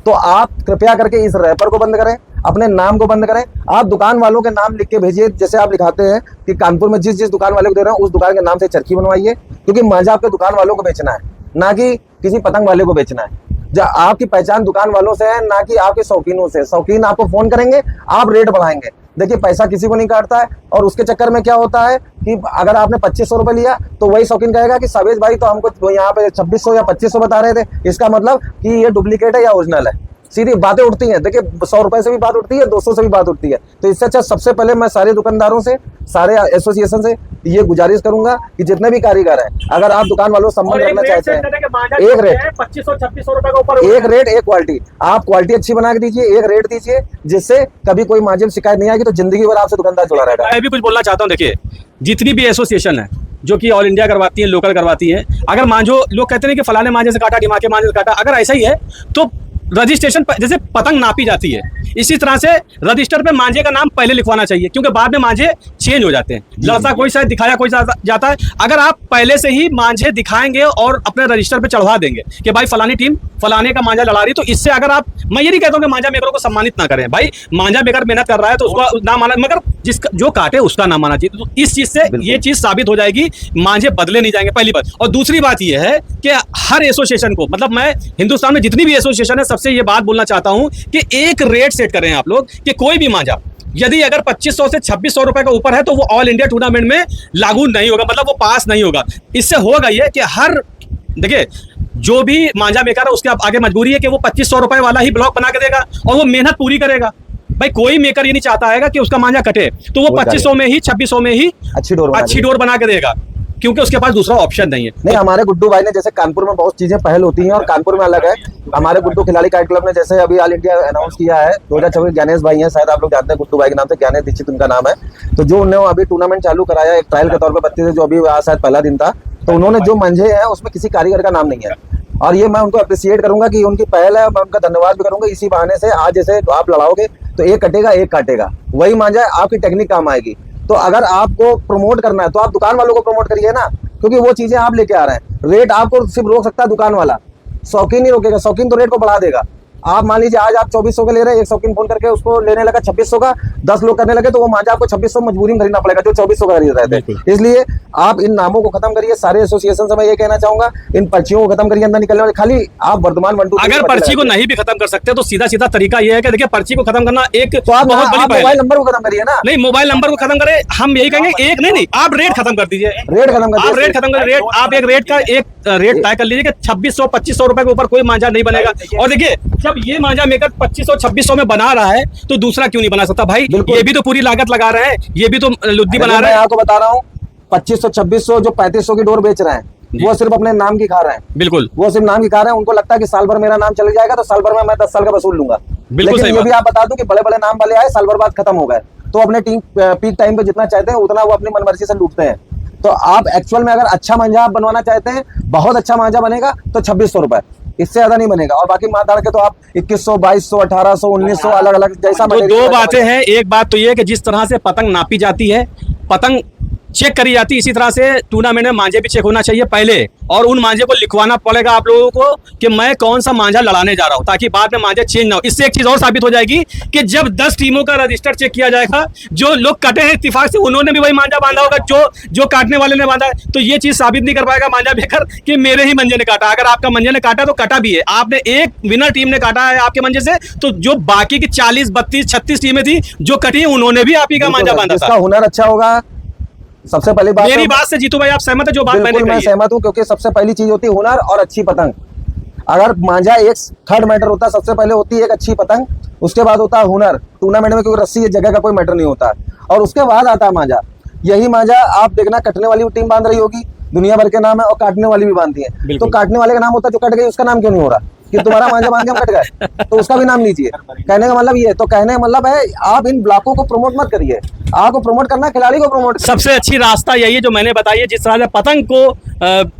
तो आप कृपया करके इस रैपर को बंद करें, अपने नाम को बंद करें। आप दुकान वालों के नाम लिख के भेजिए, जैसे आप लिखाते हैं कि कानपुर में जिस दुकान वाले को दे रहे हैं उस दुकान के नाम से चरखी बनवाइए, क्योंकि मांझा आपके दुकान वालों को बेचना है, ना कि किसी पतंग वाले को बेचना है। आपकी पहचान दुकान वालों से है, ना कि आपके शौकीनों से। शौकीन आपको फोन करेंगे, आप रेट बढ़ाएंगे। देखिए, पैसा किसी को नहीं काटता है, और उसके चक्कर में क्या होता है कि अगर आपने 2500 रुपए लिया तो वही शौकीन कहेगा कि सावेज भाई तो हमको यहाँ पे 2600 या 2500 बता रहे थे, इसका मतलब कि ये डुप्लीकेट है या ओरिजिनल है। सीधी बातें उठती हैं। देखिए, 100 रुपए से भी बात उठती है, 200 से भी बात उठती है। तो इससे अच्छा सबसे पहले मैं सारे दुकानदारों से, सारे एसोसिएशन से ये गुजारिश करूंगा कि जितने भी कारीगर हैं, अगर आप दुकान वालों से और संबंध एक करना रेट चाहते सेट हैं, करने के मांझा एक जो रेट, है 2500-2600 रुपए का ऊपर एक रेट एक क्वालिटी, आप क्वालिटी अच्छी बना के दीजिए, एक रेट दीजिए, जिससे कभी कोई मांझे में शिकायत नहीं आएगी, तो जिंदगी भर आपसे दुकानदार जुड़ा रहेगा। मैं भी कुछ बोलना चाहता हूँ। देखिए, जितनी भी एसोसिएशन है जो कि ऑल इंडिया करवाती है, लोकल करवाती है, अगर मांझो, लोग कहते हैं कि फलाने मांझे से काटा, ढिमाके मांझे से काटा, अगर ऐसा ही है तो रजिस्ट्रेशन जैसे पतंग नापी जाती है, इसी तरह से रजिस्टर पे मांझे का नाम पहले लिखवाना चाहिए, क्योंकि बाद में मांझे चेंज हो जाते हैं। लड़ता कोई शायद दिखाया कोई जाता है। अगर आप पहले से ही मांझे दिखाएंगे और अपने रजिस्टर पे चढ़वा देंगे कि भाई फलानी टीम फलाने का मांझा लड़ा रही, तो इससे अगर आप, मैं ये नहीं कहता हूं कि मांझा मेकरों को सम्मानित ना करें, भाई मांझा मेकर मेहनत कर रहा है तो उसका नाम आना, मगर जिसका जो काटे उसका नाम आना चाहिए। तो इस चीज से ये चीज साबित हो जाएगी, मांझे बदले नहीं जाएंगे, पहली बात। और दूसरी बात ये है कि हर एसोसिएशन को, मतलब मैं हिंदुस्तान में जितनी भी एसोसिएशन है सबसे ये बात बोलना चाहता हूं कि एक रेट सेट करें आप लोग कि कोई भी मांझा यदि अगर 2500 से 2600 रुपए का ऊपर है तो वो ऑल इंडिया टूर्नामेंट में लागू नहीं होगा, मतलब वो पास नहीं होगा। इससे होगा ये कि हर, देखिए जो भी मांझा मेकर है उसके आगे मजबूरी है कि वो 2500 रुपए वाला ही ब्लॉक बना के देगा और वो मेहनत पूरी करेगा। भाई कोई मेकर ये नहीं चाहता है कि उसका मांझा कटे, तो वो 2500 में ही 2600 में ही अच्छी डोर बना के देगा, क्योंकि उसके पास दूसरा ऑप्शन नहीं है। नहीं, हमारे गुड्डू भाई ने, जैसे कानपुर में बहुत चीजें पहल होती हैं और कानपुर में अलग है। हमारे गुड्डू खिलाड़ी काइट क्लब ने जैसे अभी ऑल इंडिया अनाउंस किया है 2024, ज्ञानेश भाई हैं, शायद आप लोग जानते हैं गुड्डू भाई के नाम से, ज्ञानेश दीक्षित उनका नाम है। तो जो उन्होंने अभी टूर्नामेंट चालू कराया एक ट्रायल के तौर पर 32 से, जो अभी शायद पहला दिन था, तो उन्होंने जो मंझे हैं उसमें किसी कारीगर का नाम नहीं है, और ये मैं उनको अप्रिशिएट करूंगा कि उनकी पहल है, मैं उनका धन्यवाद भी करूंगा। इसी बहाने से आज जैसे आप लड़ाओगे तो एक कटेगा एक काटेगा, वही मांझा आपकी टेक्निक काम आएगी। तो अगर आपको प्रमोट करना है तो आप दुकान वालों को प्रमोट करिए ना, क्योंकि वो चीजें आप लेके आ रहे हैं। रेट आपको सिर्फ रोक सकता है दुकान वाला, शौकीन नहीं रोकेगा। शौकीन तो रेट को बढ़ा देगा। आप मान लीजिए आज आप 2400 का ले रहे हैं, एक शौकीन फोन करके उसको लेने लगा 2600 का, 10 लोग करने लगे तो वो मांझा आपको 2600 मजबूरी में खरीदना पड़ेगा जो 2400 का खरीद रहे थे। इसलिए आप इन नामों को खत्म करिए। सारे एसोसिएशन से मैं ये कहना चाहूंगा, इन पर्चियों को खत्म करिए अंदर निकलने वाले। खाली आप वर्तमान 1 2 अगर पर्ची को नहीं भी खत्म कर सकते तो सीधा सीधा तरीका ये है कि देखिए पर्ची को खत्म करना एक तो आप बहुत बड़ी मोबाइल नंबर को खत्म करिए ना। नहीं, मोबाइल नंबर को खत्म करें, हम यही कहेंगे एक नहीं, आप रेट खत्म कर दीजिए। रेट खत्म कर आप रेट खत्म कर, रेट आप एक रेट का एक रेट तय कर लीजिए कि 2600-2500 रुपए के ऊपर कोई मांझा नहीं बनेगा। और देखिए जब ये मांझा मेकर 2500-2600 में बना रहा है तो दूसरा क्यों नहीं बना सकता भाई? ये भी तो पूरी लागत लगा रहे हैं, ये भी तो लुद्दी बना रहे हैं। मैं आपको बता रहा हूँ 2500-2600 जो 3500 की डोर बेच रहे हैं वो सिर्फ अपने नाम की खा रहे हैं। बिल्कुल, वो सिर्फ नाम की खा रहे हैं। उनको लगता है कि साल भर मेरा नाम चल जाएगा तो साल भर में मैं 10 साल का वसूल लूंगा। लेकिन ये भी आप बता दूं कि बड़े बड़े नाम वाले आए, साल भर बाद खत्म हो गए, तो अपने टीम पीक टाइम पे जितना चाहते हैं उतना वो अपनी मनमर्जी से लूटते हैं। तो आप एक्चुअल में अगर अच्छा मांझा आप बनवाना चाहते हैं, बहुत अच्छा मांझा बनेगा तो 2600 रुपए, इससे ज्यादा नहीं बनेगा। और बाकी मार के तो आप 2100, 2200, 1800, 1900 अलग अलग जैसा। तो दो बातें हैं। एक बात तो ये है कि जिस तरह से पतंग नापी जाती है, पतंग चेक करी जाती है, इसी तरह से टूर्नामेंट में मांझे भी चेक होना चाहिए पहले, और उन मांझे को लिखवाना पड़ेगा आप लोगों को कि मैं कौन सा मांझा लड़ाने जा रहा हूं, ताकि बाद में मांझे चेंज ना हो। इससे एक चीज और साबित हो जाएगी कि जब 10 टीमों का रजिस्टर चेक किया जाएगा, जो लोग कटे हैं इत्तेफाक से उन्होंने भी वही मांझा बांधा होगा जो काटने वाले ने बांधा है। तो ये चीज साबित नहीं कर पाएगा मांझा बेकर कि मेरे ही मंजे ने काटा। अगर आपका मंजे ने काटा तो कटा भी है, आपने एक विनर टीम ने काटा है आपके मंजे से, तो जो बाकी की 40, 32, 36 टीमें थी जो कटी उन्होंने भी आप ही का मांझा बांधा था। हुनर अच्छा होगा। सबसे पहली बात, मेरी बात से जीतू भाई आप सहमत है? जो बात मैंने कही मैं सहमत हूं, क्योंकि सबसे पहली चीज होती है हुनर और अच्छी पतंग। अगर मांझा एक थर्ड मैटर होता है, सबसे पहले होती है एक अच्छी पतंग, उसके बाद होता है हुनर। टूर्नामेंट में क्योंकि रस्सी जगह का कोई मैटर नहीं होता, और उसके बाद आता है मांझा। यही मांझा आप देखना कटने वाली टीम बांध रही होगी, दुनिया भर के नाम है, और काटने वाली भी बांधती है। तो काटने वाले का नाम होता है जो कट गई, उसका नाम क्यों नहीं हो रहा कि तुम्हारा मांझा बांध के हम कट गए, तो उसका भी नाम लीजिए। कहने का मतलब ये, तो कहने का मतलब है आप इन ब्लॉकों को प्रमोट मत करिए। आपको प्रमोट करना, खिलाड़ी को प्रमोट। सबसे अच्छी रास्ता यही है जो मैंने बताई है। जिस तरह से पतंग को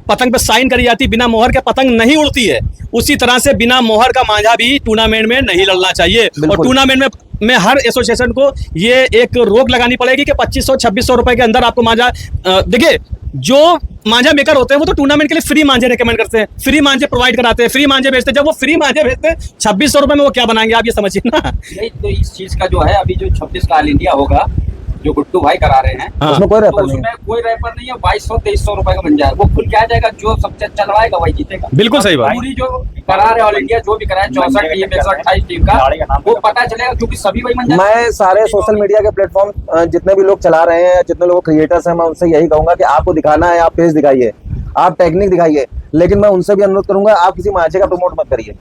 पतंग पे साइन करी जाती, बिना मोहर के पतंग नहीं उड़ती है, उसी तरह से बिना मोहर का मांझा भी टूर्नामेंट में नहीं लड़ना चाहिए। और टूर्नामेंट में हर एसोसिएशन को ये एक रोक लगानी पड़ेगी कि 2500-2600 रुपए के अंदर आपको मांझा, देखिए जो मांझा मेकर होते हैं वो तो टूर्नामेंट के लिए फ्री मांझे रेकमेंड करते हैं, फ्री मांझे प्रोवाइड कराते हैं, फ्री मांझे बेचते हैं। जब वो फ्री मांझे बेचते हैं 2600 रुपए में वो क्या बनाएंगे आप ये समझिए ना। नहीं, तो इस चीज का जो है अभी जो 26 का ऑल इंडिया होगा जो गुड्डू भाई करा रहे हैं, उसमें कोई रैपर तो नहीं उसमें कोई रैपर नहीं है। 2200-2300 रुपए का बन जाए, वो खुल के आ जाएगा। जो सबसे चलवाएगा वही जीतेगा। बिल्कुल सही बात। पूरी जो करा रहे ऑल इंडिया जो भी करा है 64 टीम 28 टीम का, वो पता चलेगा क्योंकि सभी वही बन जाएगा। मैं सारे सोशल मीडिया के प्लेटफॉर्म जितने भी लोग चला रहे हैं, जितने लोग क्रिएटर्स हैं, मैं उनसे यही कहूंगा कि आपको दिखाना है, आप पेज दिखाइए, आप टेक्निक दिखाइए, लेकिन मैं उनसे भी अनुरोध करूंगा आप किसी मांझे का प्रमोट मत करिए।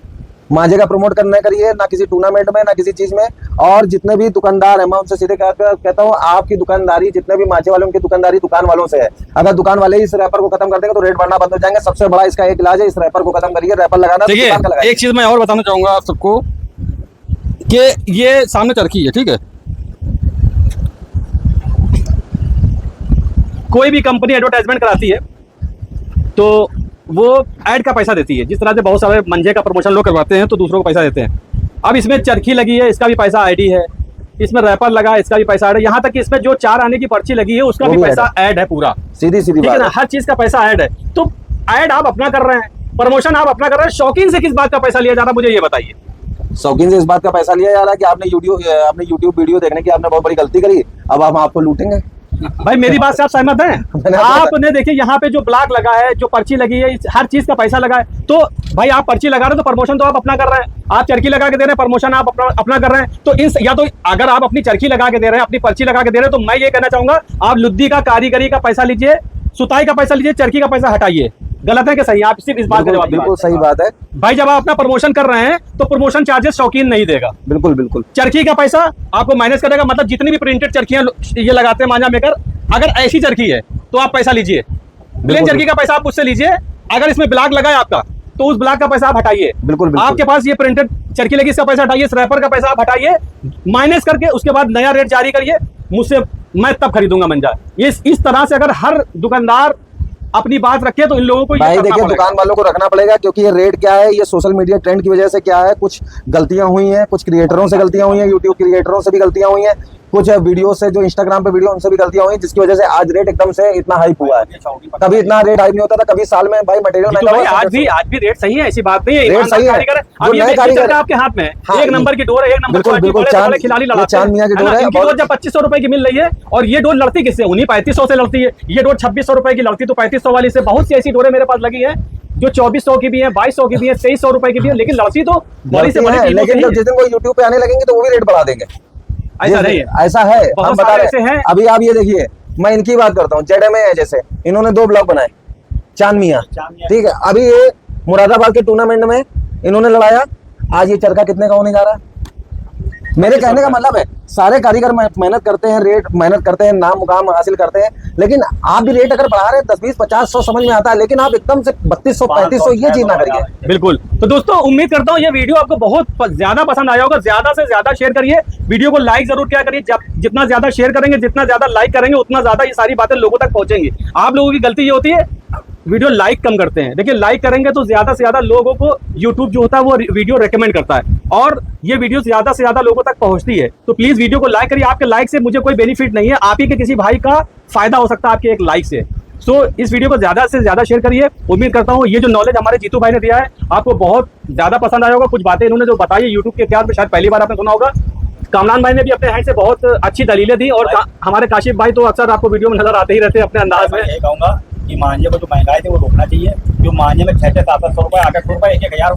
मांझे का प्रमोट करना करिए ना किसी टूर्नामेंट में, ना किसी चीज में। और जितने भी दुकानदार हैं, मैं उनसे सीधे कहता हूँ आपकी दुकानदारी, जितने भी मांझे वाले उनकी दुकानदारी दुकान वालों से है। अगर दुकान वाले इस रैपर को खत्म कर देंगे तो रेट बढ़ना बंद हो जाएंगे। सबसे बड़ा इसका एक इलाज है, इस रैपर को खत्म करिए। रैपर लगाना, देखिए एक चीज मैं और बताना चाहूंगा आप सबको कि ये सामने चरखी है, ठीक है। कोई भी कंपनी एडवर्टाइजमेंट कराती है तो वो ऐड का पैसा देती है। जिस तरह से बहुत सारे मंझे का प्रमोशन लोग करवाते हैं तो दूसरों को पैसा देते हैं। अब इसमें चरखी लगी है, इसका भी पैसा आईडी है, इसमें रैपर लगा है, इसका भी पैसा ऐड है, यहाँ तक कि इसमें जो 4 आने की पर्ची लगी है उसका भी पैसा ऐड है पूरा, सीधी ठीक है ना, हर चीज का पैसा ऐड है। तो ऐड आप अपना कर रहे हैं, प्रमोशन आप अपना कर रहे हैं, शौकीन से किस बात का पैसा लिया जा रहा है मुझे ये बताइए। शौकीन से इस बात का पैसा लिया जा रहा है कि आपने यूट्यूब वीडियो देखने की आपने बहुत बड़ी गलती करी, अब हम आपको लूटेंगे। भाई मेरी बात से आप सहमत हैं? आपने देखिए यहाँ पे जो ब्लॉक लगा है, जो पर्ची लगी है, हर चीज का पैसा लगा है, तो भाई आप पर्ची लगा रहे हो तो प्रमोशन तो आप अपना कर रहे हैं, आप चरखी लगा के दे रहे हैं, प्रमोशन आप अपना कर रहे हैं। तो इन या तो अगर आप अपनी चरखी लगा के दे रहे हैं, अपनी पर्ची लगा के दे रहे हैं, तो मैं ये कहना चाहूंगा आप लुद्दी का, कारीगरी का पैसा लीजिए, सुताई का पैसा लीजिए, चरखी का पैसा हटाइए। गलत है कि सही? आप सिर्फ इस बात का जवाब दीजिए। बिल्कुल सही बात है भाई, जब आप अपना प्रमोशन कर रहे हैं तो प्रमोशन चार्जेस शौकीन नहीं देगा। बिल्कुल बिल्कुल। चरखी का पैसा आपको माइनस करेगा, मतलब जितनी भी प्रिंटेड चरखियां ये लगाते हैं मांझा मेकर, अगर ऐसी चरखी है तो आप पैसा लीजिए, प्लेन चरखी का पैसा आप मुझसे लीजिए, अगर इसमें ब्लॉक लगा है आपका तो उस ब्लॉक का पैसा आप हटाइए। बिल्कुल। आपके पास ये प्रिंटेड चरखी लगी, इसका पैसा हटाइए, रैपर का पैसा आप हटाइए, माइनस करके उसके बाद नया रेट जारी करिए मुझसे, मैं तब खरीदूंगा मंजा। ये इस तरह से अगर हर दुकानदार अपनी बात रखे तो इन लोगों को भाई देखिए दुकान वालों को रखना पड़ेगा, क्योंकि ये रेट क्या है, ये सोशल मीडिया ट्रेंड की वजह से क्या है, कुछ गलतियां हुई हैं, कुछ क्रिएटरों से गलतियां हुई हैं, यूट्यूब क्रिएटरों से भी गलतियां हुई हैं, कुछ वीडियो से जो इंस्टाग्राम पे वीडियो उनसे भी गलतियां हुई, जिसकी वजह से आज रेट एकदम से इतना हाइप हुआ है। कभी इतना रेट हाइप नहीं होता था, कभी साल में भाई मटेरियल आज भी रेट सही है, ऐसी बात नहीं है, रेट सही है। अब ये कारीगर आपके हाथ में है, एक नंबर की डोर है, एक नंबर की खिलाड़ी लड़ाते हैं, इनकी डोर जब 2500 रुपए की मिल रही है, और ये डोर लड़ती किससे? उन्हीं 3500 से लड़ती है। ये डोर 2600 रुपए की लड़ती तो 3500 वाली से। बहुत सी ऐसी डोरें मेरे पास लगी है जो 2400 की भी है, 2200 की भी है, 2300 रुपए की भी है, लेकिन लड़ती तो बड़ी से बड़ी। लेकिन जिस दिन वो यूट्यूब पे आने लगेंगे तो वो भी रेट बढ़ा देंगे। ऐसा नहीं है, ऐसा है, हम बता रहे हैं। अभी आप ये देखिए, मैं इनकी बात करता हूँ, जेडएमए है, जैसे इन्होंने 2 ब्लॉक बनाए, चांद मियां, ठीक है, अभी ये मुरादाबाद के टूर्नामेंट में इन्होंने लड़ाया, आज ये चरखा कितने का होने जा रहा है? मेरे कहने का मतलब है सारे कारीगर मेहनत करते हैं, रेट मेहनत करते हैं, नाम मुकाम हासिल करते हैं, लेकिन आप भी रेट अगर बढ़ा रहे हैं 10, 20, 50, 100 समझ में आता है, लेकिन आप एकदम से 3200, 3500 ये चीज ना करिए। बिल्कुल। तो दोस्तों उम्मीद करता हूँ ये वीडियो आपको बहुत ज्यादा पसंद आया होगा, ज्यादा से ज्यादा शेयर करिए, वीडियो को लाइक जरूर क्या करिए, जितना ज्यादा शेयर करेंगे, जितना ज्यादा लाइक करेंगे, उतना ज्यादा ये सारी बातें लोगों तक पहुंचेंगी। आप लोगों की गलती ये होती है वीडियो लाइक कम करते हैं। देखिए लाइक करेंगे तो ज्यादा से ज्यादा लोगों को यूट्यूब जो होता है वो वीडियो रेकमेंड करता है, और ये वीडियो ज्यादा से ज्यादा लोगों तक पहुंचती है। तो प्लीज वीडियो को लाइक करिए, आपके लाइक से मुझे कोई बेनिफिट नहीं है, आप ही के किसी भाई का फायदा हो सकता है आपके एक लाइक से। सो इस वीडियो को ज्यादा से ज्यादा शेयर करिए। उम्मीद करता हूँ ये जो नॉलेज हमारे जीतू भाई ने दिया है आपको बहुत ज्यादा पसंद आया होगा। कुछ बातें इन्होंने जो बताई यूट्यूब के इतिहास में शायद पहली बार आपने सुना होगा। कामरान भाई ने भी अपने हैंड से बहुत अच्छी दलीलें दी, और हमारे काशिफ भाई तो अक्सर आपको वीडियो में नजर आते ही रहते हैं अपने अंदाज में। ये कहूंगा कि मांझे को जो महंगाई थी वो रोकना चाहिए, जो मांझे में 600-700 रुपए, 800 रुपए, 1,000।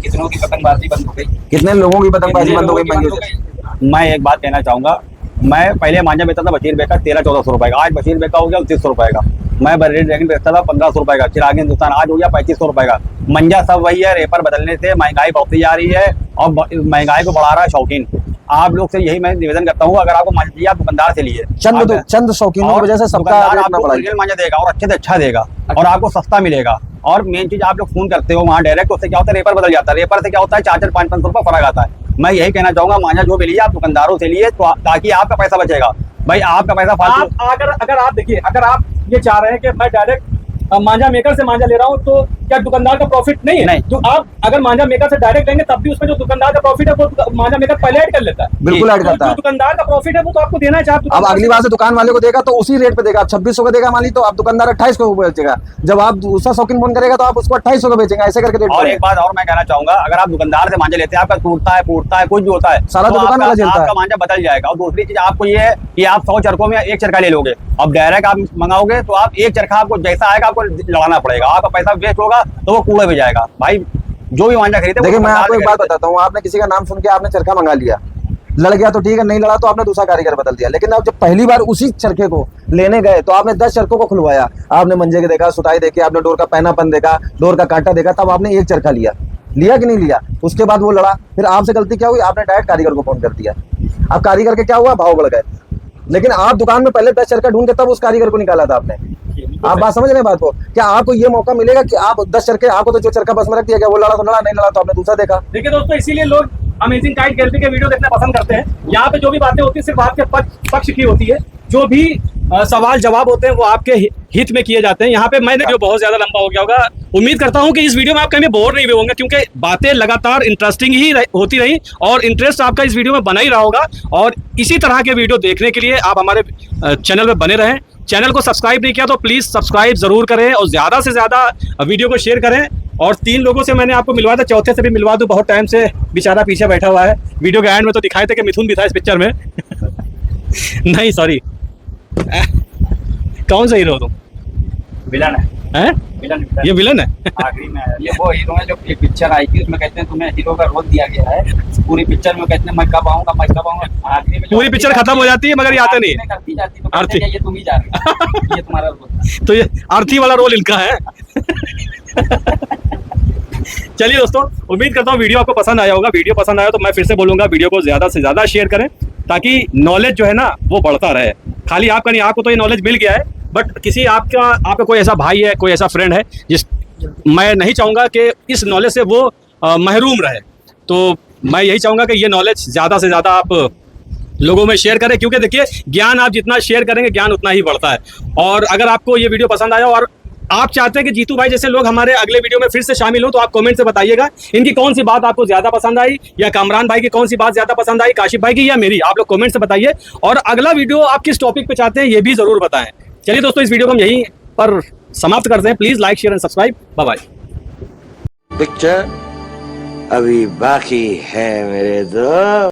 कितनों की पतंगबाजी बंद हो गई, कितने लोगों की पतंगबाजी बंद हो गई। मैं एक बात कहना चाहूंगा, मैं पहले मांझा बेचता था बशीर बेका 1300-1400 रुपए का, आज बशीर बेका हो गया 2900 रुपए का। मैं बरेली ड्रैगन बेचता था 1500 रुपए का, चिराग हिंदुस्तान आज हो गया 3500 रुपए का। मंजा सब वही है, रेपर बदलने से महंगाई बढ़ती जा रही है, और महंगाई को बढ़ा रहा है शौकीन। आप लोग से यही मैं निवेदन करता हूँ, अगर आपको मांझा चाहिए आप दुकानदार से लिए, चंद शौकीनों की वजह से सबका आपको मांझा देगा और अच्छे से अच्छा देगा, और आपको सस्ता मिलेगा। और मेन चीज आप लोग फोन करते हो वहाँ डायरेक्ट, उससे क्या होता है रेपर बदल जाता है, रेपर से क्या होता है 4-4, 5-5 रुपए फर्क आता है। मैं यही कहना चाहूंगा मांझा जो भी लीजिए आप दुकानदारों से लिए, तो ताकि आपका पैसा बचेगा। भाई आपका पैसा फालतू। अगर आप देखिए, अगर आप ये चाह रहे हैं कि मैं डायरेक्ट मांझा मेकर से मांझा ले रहा हूँ तो क्या दुकानदार का प्रॉफिट नहीं है? नहीं। तो आप अगर मांझा मेकर से डायरेक्ट लेंगे तब भी उसमें जो दुकानदार का प्रॉफिट है वो मांझा मेकर पहले ऐड कर लेता है। बिल्कुल ऐड करता है। दुकानदार का प्रॉफिट है वो तो आपको देना है। अब अगली बार से दुकान वाले को देगा तो उसी रेट पे देगा। आप 2600 का देगा मान ली, तो आप दुकानदार 2800 को बेचेगा। जब आप दूसरा शौकीन फोन करेगा तो आप उसको 2800 का बेचेंगे, ऐसे करके रेट। और एक बात और मैं कहना चाहूंगा, अगर आप दुकानदार से मांझा लेते हैं, आपका टूटता है फूटता है कुछ भी होता है, सारा दुकान वाला झेलता है, आपका मांझा बदल जाएगा। और दूसरी चीज आपको ये है कि आप 100 चरखों में एक चरखा ले लोगे, अब डायरेक्ट आप मंगाओगे तो आप एक चरखा आपको जैसा आएगा आपको लड़ाना पड़ेगा, आपका पैसा वेस्ट होगा तो वो कूड़े में जाएगा। भाई जो भी मांझा खरीदे, देखिए मैं आपको एक बात बताता हूँ, आपने किसी का नाम सुन के आपने चरखा मंगा लिया, लड़ गया तो ठीक है, नहीं लड़ा तो आपने दूसरा कारीगर बदल दिया। लेकिन आप जब पहली बार उसी चरखे को लेने गए तो आपने 10 चरखों को खुलवाया, आपने मंजे के देखा, सुताई देखी, आपने डोर का पहनापन देखा, डोर का कांटा देखा, तब आपने एक चरखा लिया कि नहीं लिया। उसके बाद वो लड़ा, फिर आपसे गलती क्या हुई, आपने डायरेक्ट कारीगर को फोन कर दिया। अब कारीगर के क्या हुआ, भाव बढ़ गए। लेकिन आप दुकान में पहले 10 चरखा ढूंढ के तब उस कारीगर को निकाला था आपने। आप बात समझ रहे बात को? क्या आपको ये मौका मिलेगा कि आप 10 चरखे, आपको तो जो चरखा बस में रख दिया गया, वो लड़ा तो लड़ा, नहीं लड़ा तो आपने दूसरा देखा। देखिए दोस्तों, इसीलिए लोग अमेजिंग काइट गैलरी के वीडियो देखना पसंद करते हैं। यहाँ पे जो भी बातें होती है सिर्फ आपके पक्ष की होती है। जो भी सवाल जवाब होते हैं वो आपके हित में किए जाते हैं। यहाँ पे मैंने जो बहुत ज्यादा लंबा हो गया होगा, उम्मीद करता हूँ कि इस वीडियो में आप कहीं बोर नहीं हुए होंगे, क्योंकि बातें लगातार इंटरेस्टिंग ही होती रही और इंटरेस्ट आपका इस वीडियो में बना ही रहा होगा। और इसी तरह के वीडियो देखने के लिए आप हमारे चैनल में बने रहें। चैनल को सब्सक्राइब नहीं किया तो प्लीज़ सब्सक्राइब ज़रूर करें और ज़्यादा से ज़्यादा वीडियो को शेयर करें। और 3 लोगों से मैंने आपको मिलवाया था, चौथे से भी मिलवा दूँ, बहुत टाइम से बेचारा पीछे बैठा हुआ है। वीडियो के एंड में तो दिखाए थे कि मिथुन भी था इस पिक्चर में नहीं सॉरी कौन सा हीरो तुम? विलन हैं? विलन ये विलन है? आखिरी में ये वो हीरो है जो एक पिक्चर आई थी, उसमें कहते हैं तुम्हें हीरो का रोल दिया गया है। पूरी पिक्चर में कहते हैं मैं कब आऊंगा, मैं कब आऊंगा। आखिरी में पूरी पिक्चर खत्म हो जाती है मगर ये आते नहीं है। करती जाती तो आरती। कहते हैं, ये तुम ही जा रहे हो, ये तुम्हारा रोल। तो ये आरती वाला रोल इनका है। चलिए दोस्तों, उम्मीद करता हूँ वीडियो आपको पसंद आया होगा। वीडियो पसंद आया तो मैं फिर से बोलूंगा, वीडियो को ज्यादा से ज्यादा शेयर करें ताकि नॉलेज जो है ना वो बढ़ता रहे। खाली आपका नहीं, आपको तो ये नॉलेज मिल गया है, बट किसी आपका कोई ऐसा भाई है, कोई ऐसा फ्रेंड है जिस मैं नहीं चाहूँगा कि इस नॉलेज से वो महरूम रहे। तो मैं यही चाहूँगा कि ये नॉलेज ज़्यादा से ज़्यादा आप लोगों में शेयर करें, क्योंकि देखिए ज्ञान आप जितना शेयर करेंगे ज्ञान उतना ही बढ़ता है। और अगर आपको ये वीडियो पसंद आया और आप चाहते हैं कि जीतू भाई जैसे लोग हमारे अगले वीडियो में फिर से शामिल हो, तो आप कमेंट से बताइएगा इनकी कौन सी बात आपको ज्यादा पसंद आई, या कामरान भाई की कौन सी बात ज्यादा पसंद आई, काशिफ भाई की या मेरी। आप लोग कमेंट से बताइए और अगला वीडियो आप किस टॉपिक पे चाहते हैं ये भी जरूर बताएं। चलिए दोस्तों, इस वीडियो को हम यहीं पर समाप्त करते हैं। Please like, share and subscribe. Bye bye. Picture अभी बाकी है मेरे दोस्त।